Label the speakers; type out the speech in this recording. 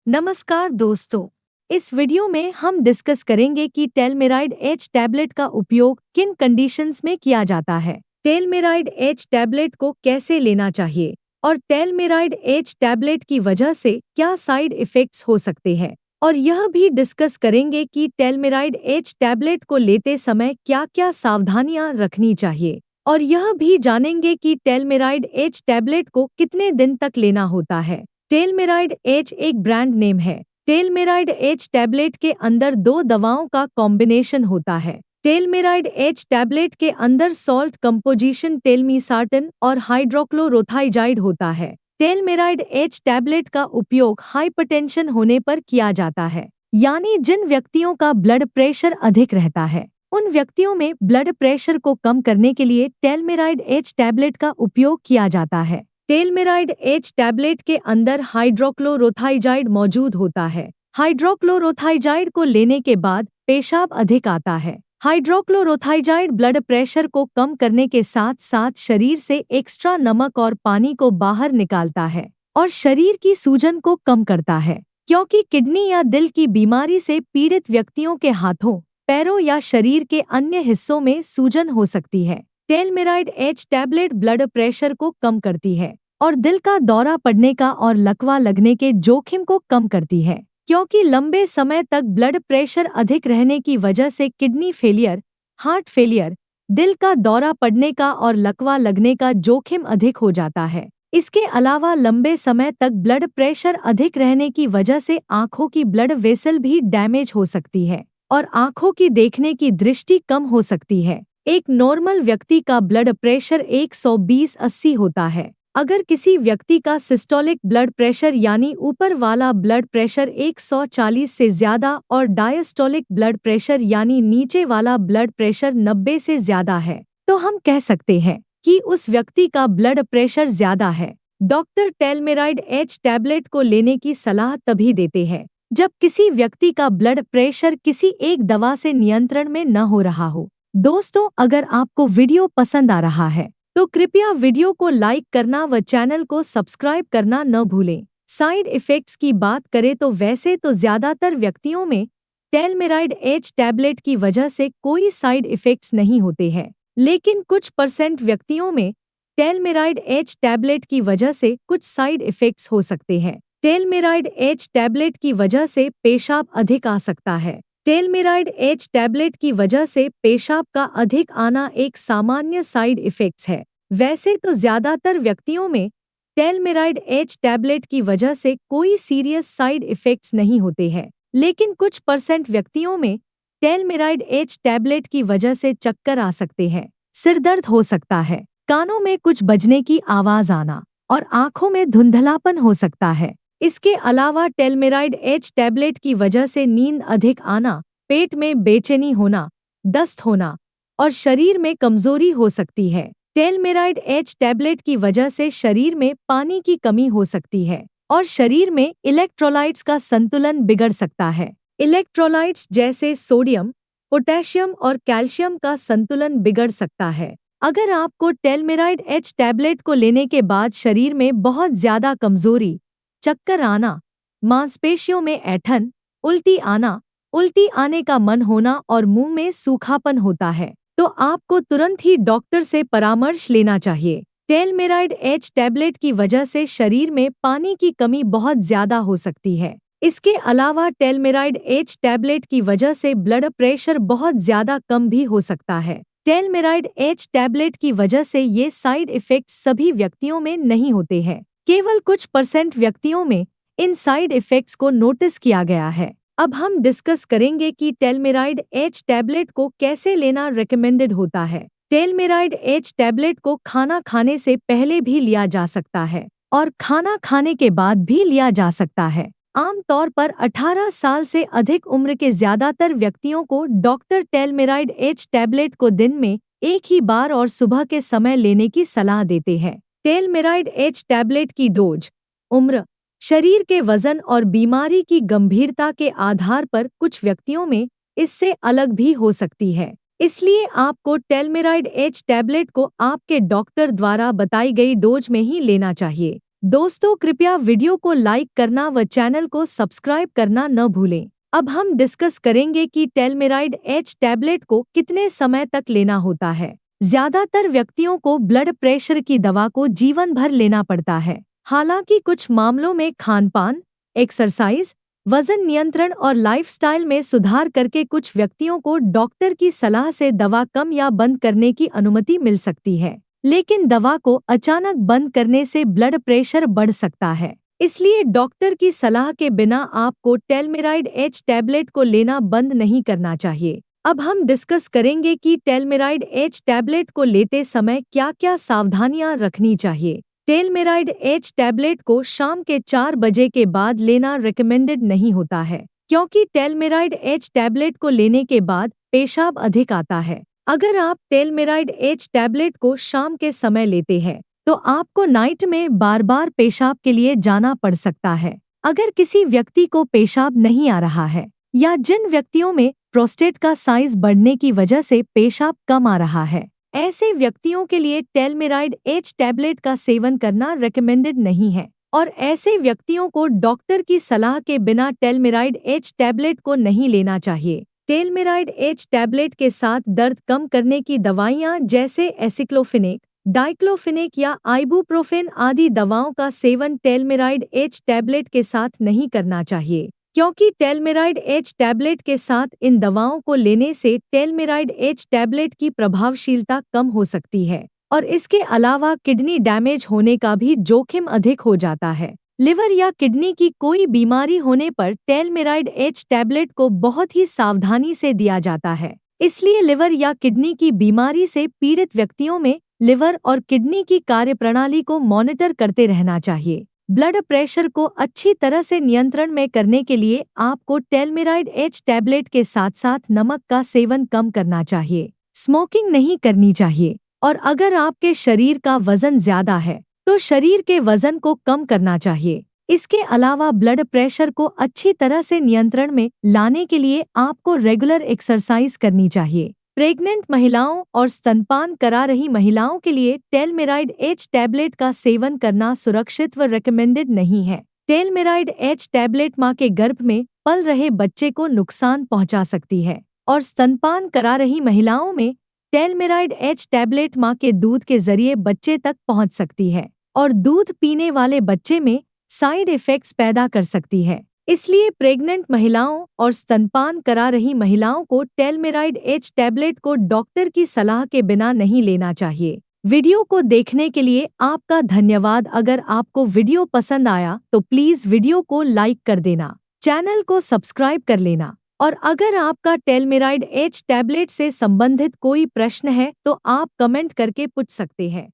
Speaker 1: नमस्कार दोस्तों। इस वीडियो में हम डिस्कस करेंगे कि टेलमेराइड एच टैबलेट का उपयोग किन कंडीशंस में किया जाता है, टेलमेराइड एच टैबलेट को कैसे लेना चाहिए और टेलमेराइड एच टैबलेट की वजह से क्या साइड इफ़ेक्ट्स हो सकते हैं। और यह भी डिस्कस करेंगे कि टेलमेराइड एच टैबलेट को लेते समय क्या-क्या सावधानियां रखनी चाहिए और यह भी जानेंगे कि टेलमेराइड एच टैबलेट को कितने दिन तक लेना होता है। टेलमेराइड एच एक ब्रांड नेम है। टेलमेराइड एच टैबलेट के अंदर दो दवाओं का कॉम्बिनेशन होता है। टेलमेराइड एच टैबलेट के अंदर सॉल्ट कंपोजिशन टेलमीसार्टन और हाइड्रोक्लोरोथाइजाइड होता है। टेलमेराइड एच टैबलेट का उपयोग हाइपरटेंशन होने पर किया जाता है, यानी जिन व्यक्तियों का ब्लड प्रेशर अधिक रहता है उन व्यक्तियों में ब्लड प्रेशर को कम करने के लिए टेलमेराइड एच टैबलेट का उपयोग किया जाता है। टेलमेराइड एच टैबलेट के अंदर हाइड्रोक्लोरोथाइजाइड मौजूद होता है। हाइड्रोक्लोरोथाइजाइड को लेने के बाद पेशाब अधिक आता है। हाइड्रोक्लोरोथाइजाइड ब्लड प्रेशर को कम करने के साथ साथ शरीर से एक्स्ट्रा नमक और पानी को बाहर निकालता है और शरीर की सूजन को कम करता है, क्योंकि किडनी या दिल की बीमारी से पीड़ित व्यक्तियों के हाथों, पैरों या शरीर के अन्य हिस्सों में सूजन हो सकती है। टेलमेराइड एच टैबलेट ब्लड प्रेशर को कम करती है और दिल का दौरा पड़ने का और लकवा लगने के जोखिम को कम करती है, क्योंकि लंबे समय तक ब्लड प्रेशर अधिक रहने की वजह से किडनी फेलियर, हार्ट फेलियर, दिल का दौरा पड़ने का और लकवा लगने का जोखिम अधिक हो जाता है। इसके अलावा लंबे समय तक ब्लड प्रेशर अधिक रहने की वजह से आंखों की ब्लड वेसल भी डैमेज हो सकती है और आंखों की देखने की दृष्टि कम हो सकती है। एक नॉर्मल व्यक्ति का ब्लड प्रेशर 120/80 होता है। अगर किसी व्यक्ति का सिस्टोलिक ब्लड प्रेशर यानी ऊपर वाला ब्लड प्रेशर 140 से ज्यादा और डायस्टोलिक ब्लड प्रेशर यानी नीचे वाला ब्लड प्रेशर 90 से ज्यादा है, तो हम कह सकते हैं कि उस व्यक्ति का ब्लड प्रेशर ज्यादा है। डॉक्टर टेलमेराइड एच टैबलेट को लेने की सलाह तभी देते हैं जब किसी व्यक्ति का ब्लड प्रेशर किसी एक दवा से नियंत्रण में न हो रहा हो। दोस्तों, अगर आपको वीडियो पसंद आ रहा है तो कृपया वीडियो को लाइक करना व चैनल को सब्सक्राइब करना न भूलें। साइड इफ़ेक्ट्स की बात करें तो वैसे तो ज़्यादातर व्यक्तियों में टेलमेराइड एच टैबलेट की वजह से कोई साइड इफ़ेक्ट्स नहीं होते हैं, लेकिन कुछ % व्यक्तियों में टेलमेराइड एच टैबलेट की वजह से कुछ साइड इफ़ेक्ट्स हो सकते हैं। टेलमेराइड एच टैबलेट की वजह से पेशाब अधिक आ सकता है। टेलमेराइड एच टैबलेट की वजह से पेशाब का अधिक आना एक सामान्य साइड इफ़ेक्ट्स है। वैसे तो ज़्यादातर व्यक्तियों में टेलमेराइड एच टैबलेट की वजह से कोई सीरियस साइड इफ़ेक्ट्स नहीं होते हैं, लेकिन कुछ % व्यक्तियों में टेलमेराइड एच टैबलेट की वजह से चक्कर आ सकते हैं, सिर दर्द हो सकता है, कानों में कुछ बजने की आवाज़ आना और आँखों में धुंधलापन हो सकता है। इसके अलावा टेलमेराइड एच टैबलेट की वजह से नींद अधिक आना, पेट में बेचैनी होना, दस्त होना और शरीर में कमजोरी हो सकती है। टेलमेराइड एच टैबलेट की वजह से शरीर में पानी की कमी हो सकती है और शरीर में इलेक्ट्रोलाइट्स का संतुलन बिगड़ सकता है। इलेक्ट्रोलाइट्स जैसे सोडियम, पोटेशियम और कैल्शियम का संतुलन बिगड़ सकता है। अगर आपको टेलमेराइड एच टैबलेट को लेने के बाद शरीर में बहुत ज्यादा कमजोरी, चक्कर आना, मांसपेशियों में ऐंठन, उल्टी आने का मन होना और मुंह में सूखापन होता है, तो आपको तुरंत ही डॉक्टर से परामर्श लेना चाहिए। टेलमेराइड एच टैबलेट की वजह से शरीर में पानी की कमी बहुत ज्यादा हो सकती है। इसके अलावा टेलमेराइड एच टैबलेट की वजह से ब्लड प्रेशर बहुत ज्यादा कम भी हो सकता है। टेलमेराइड एच टैबलेट की वजह से ये साइड इफ़ेक्ट्स सभी व्यक्तियों में नहीं होते हैं, केवल कुछ % व्यक्तियों में इन साइड इफ़ेक्ट्स को नोटिस किया गया है। अब हम डिस्कस करेंगे कि टेलमेराइड एच टैबलेट को कैसे लेना रेकमेंडेड होता है। टेलमेराइड एच टैबलेट को खाना खाने से पहले भी लिया जा सकता है और खाना खाने के बाद भी लिया जा सकता है। आमतौर पर 18 साल से अधिक उम्र के ज्यादातर व्यक्तियों को डॉक्टर टेलमेराइड एच टैबलेट को दिन में एक ही बार और सुबह के समय लेने की सलाह देते हैं। टेलमेराइड एच टैबलेट की डोज, उम्र, शरीर के वजन और बीमारी की गंभीरता के आधार पर कुछ व्यक्तियों में इससे अलग भी हो सकती है। इसलिए आपको टेलमेराइड एच टैबलेट को आपके डॉक्टर द्वारा बताई गई डोज में ही लेना चाहिए। दोस्तों कृपया वीडियो को लाइक करना व चैनल को सब्सक्राइब करना न भूलें। अब हम डिस्कस करेंगे कि टेलमेराइड एच टैबलेट को कितने समय तक लेना होता है। ज्यादातर व्यक्तियों को ब्लड प्रेशर की दवा को जीवन भर लेना पड़ता है। हालांकि कुछ मामलों में खानपान, एक्सरसाइज, वजन नियंत्रण और लाइफस्टाइल में सुधार करके कुछ व्यक्तियों को डॉक्टर की सलाह से दवा कम या बंद करने की अनुमति मिल सकती है। लेकिन दवा को अचानक बंद करने से ब्लड प्रेशर बढ़ सकता है, इसलिए डॉक्टर की सलाह के बिना आपको टेलमेराइड एच टैबलेट को लेना बंद नहीं करना चाहिए। अब हम डिस्कस करेंगे कि टेलमेराइड एच टैबलेट को लेते समय क्या-क्या सावधानियां रखनी चाहिए। टेलमेराइड एच टैबलेट को शाम के 4 बजे के बाद लेना रिकमेंडेड नहीं होता है, क्योंकि टेलमेराइड एच टैबलेट को लेने के बाद पेशाब अधिक आता है। अगर आप टेलमेराइड एच टैबलेट को शाम के समय लेते हैं, तो आपको नाइट में बार बार पेशाब के लिए जाना पड़ सकता है। अगर किसी व्यक्ति को पेशाब नहीं आ रहा है या जिन व्यक्तियों में प्रोस्टेट का साइज बढ़ने की वजह से पेशाब कम आ रहा है, ऐसे व्यक्तियों के लिए टेलमेराइड एच टैबलेट का सेवन करना रिकमेंडेड नहीं है और ऐसे व्यक्तियों को डॉक्टर की सलाह के बिना टेलमेराइड एच टैबलेट को नहीं लेना चाहिए। टेलमेराइड एच टैबलेट के साथ दर्द कम करने की दवाइयां जैसे एसिक्लोफिनेक, डाइक्लोफिनेक या आइबुप्रोफेन आदि दवाओं का सेवन टेलमेराइड एच टैबलेट के साथ नहीं करना चाहिए, क्योंकि टेलमेराइड एच टैबलेट के साथ इन दवाओं को लेने से टेलमेराइड एच टैबलेट की प्रभावशीलता कम हो सकती है और इसके अलावा किडनी डैमेज होने का भी जोखिम अधिक हो जाता है। लिवर या किडनी की कोई बीमारी होने पर टेलमेराइड एच टैबलेट को बहुत ही सावधानी से दिया जाता है। इसलिए लिवर या किडनी की बीमारी से पीड़ित व्यक्तियों में लिवर और किडनी की कार्यप्रणाली को मॉनिटर करते रहना चाहिए। ब्लड प्रेशर को अच्छी तरह से नियंत्रण में करने के लिए आपको टेलमेराइड एच टैबलेट के साथ साथ नमक का सेवन कम करना चाहिए, स्मोकिंग नहीं करनी चाहिए और अगर आपके शरीर का वजन ज्यादा है तो शरीर के वजन को कम करना चाहिए। इसके अलावा ब्लड प्रेशर को अच्छी तरह से नियंत्रण में लाने के लिए आपको रेगुलर एक्सरसाइज करनी चाहिए। प्रेग्नेंट महिलाओं और स्तनपान करा रही महिलाओं के लिए टेलमेराइड एच टैबलेट का सेवन करना सुरक्षित व रिकमेंडेड नहीं है। टेलमेराइड एच टैबलेट मां के गर्भ में पल रहे बच्चे को नुकसान पहुंचा सकती है और स्तनपान करा रही महिलाओं में टेलमेराइड एच टैबलेट मां के दूध के जरिए बच्चे तक पहुंच सकती है और दूध पीने वाले बच्चे में साइड इफेक्ट्स पैदा कर सकती है। इसलिए प्रेग्नेंट महिलाओं और स्तनपान करा रही महिलाओं को टेलमेराइड एच टैबलेट को डॉक्टर की सलाह के बिना नहीं लेना चाहिए। वीडियो को देखने के लिए आपका धन्यवाद। अगर आपको वीडियो पसंद आया तो प्लीज वीडियो को लाइक कर देना, चैनल को सब्सक्राइब कर लेना और अगर आपका टेलमेराइड एच टैबलेट से संबंधित कोई प्रश्न है तो आप कमेंट करके पूछ सकते हैं।